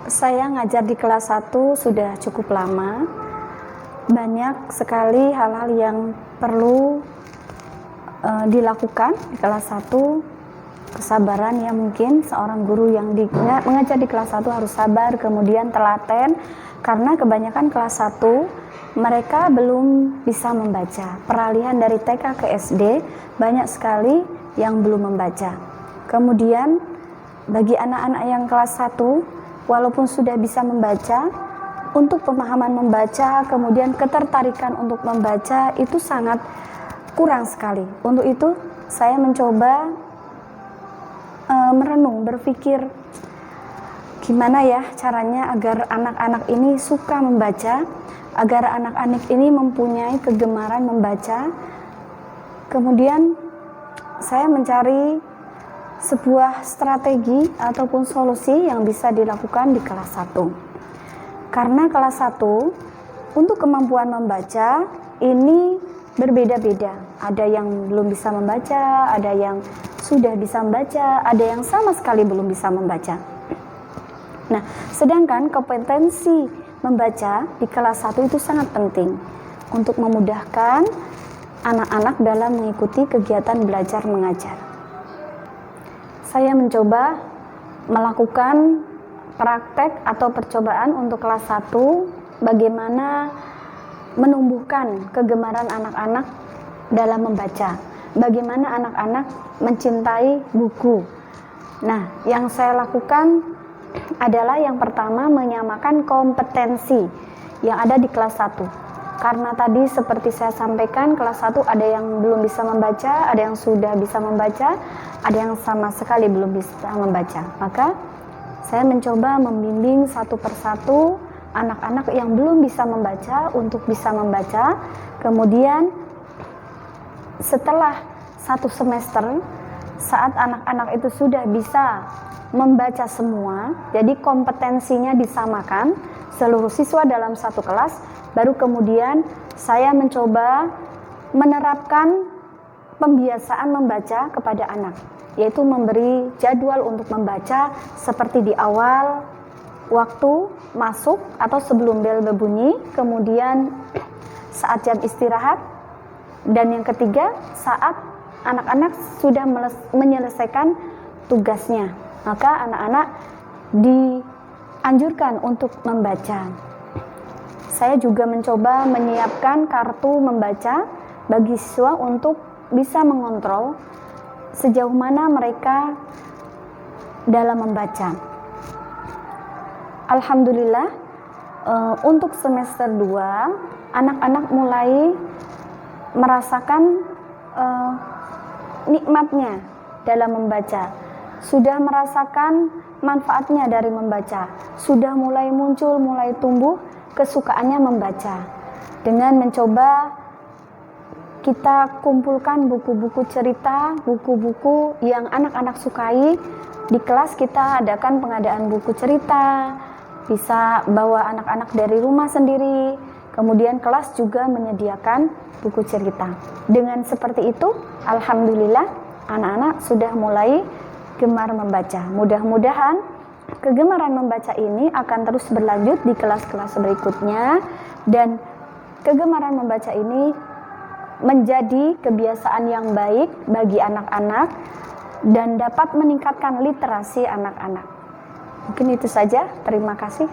Saya ngajar di kelas 1 sudah cukup lama. Banyak sekali hal-hal yang perlu dilakukan di kelas 1. Kesabaran ya, mungkin seorang guru yang mengajar di kelas 1 harus sabar, kemudian telaten, karena kebanyakan kelas 1 mereka belum bisa membaca. Peralihan dari TK ke SD banyak sekali yang belum membaca. Kemudian bagi anak-anak yang kelas 1 walaupun sudah bisa membaca, untuk pemahaman membaca, kemudian ketertarikan untuk membaca itu sangat kurang sekali. Untuk itu saya mencoba merenung, berpikir gimana ya caranya agar anak-anak ini suka membaca, agar anak-anak ini mempunyai kegemaran membaca. Kemudian saya mencari sebuah strategi ataupun solusi yang bisa dilakukan di kelas 1. Karena kelas 1 untuk kemampuan membaca ini berbeda-beda. Ada yang belum bisa membaca, ada yang sudah bisa membaca, ada yang sama sekali belum bisa membaca. Nah, sedangkan kompetensi membaca di kelas 1 itu sangat penting untuk memudahkan anak-anak dalam mengikuti kegiatan belajar mengajar. Saya mencoba melakukan praktek atau percobaan untuk kelas 1 bagaimana menumbuhkan kegemaran anak-anak dalam membaca, bagaimana anak-anak mencintai buku. Nah, yang saya lakukan adalah yang pertama menyamakan kompetensi yang ada di kelas 1. Karena tadi seperti saya sampaikan, kelas 1 ada yang belum bisa membaca, ada yang sudah bisa membaca, ada yang sama sekali belum bisa membaca. Maka saya mencoba membimbing satu persatu anak-anak yang belum bisa membaca untuk bisa membaca. Kemudian setelah 1 semester, saat anak-anak itu sudah bisa membaca semua, jadi kompetensinya disamakan seluruh siswa dalam satu kelas, baru kemudian saya mencoba menerapkan pembiasaan membaca kepada anak, yaitu memberi jadwal untuk membaca seperti di awal waktu masuk atau sebelum bel berbunyi, kemudian saat jam istirahat, dan yang ketiga saat anak-anak sudah menyelesaikan tugasnya, maka anak-anak dianjurkan untuk membaca. Saya juga mencoba menyiapkan kartu membaca bagi siswa untuk bisa mengontrol sejauh mana mereka dalam membaca. Alhamdulillah, untuk semester 2 anak-anak mulai merasakan nikmatnya dalam membaca, sudah merasakan manfaatnya dari membaca, sudah mulai muncul, mulai tumbuh kesukaannya membaca. Dengan mencoba kita kumpulkan buku-buku cerita, buku-buku yang anak-anak sukai. Di kelas kita adakan pengadaan buku cerita, bisa bawa anak-anak dari rumah sendiri. Kemudian kelas juga menyediakan buku cerita. Dengan seperti itu, alhamdulillah anak-anak sudah mulai gemar membaca. Mudah-mudahan kegemaran membaca ini akan terus berlanjut di kelas-kelas berikutnya, dan kegemaran membaca ini menjadi kebiasaan yang baik bagi anak-anak dan dapat meningkatkan literasi anak-anak. Mungkin itu saja, terima kasih.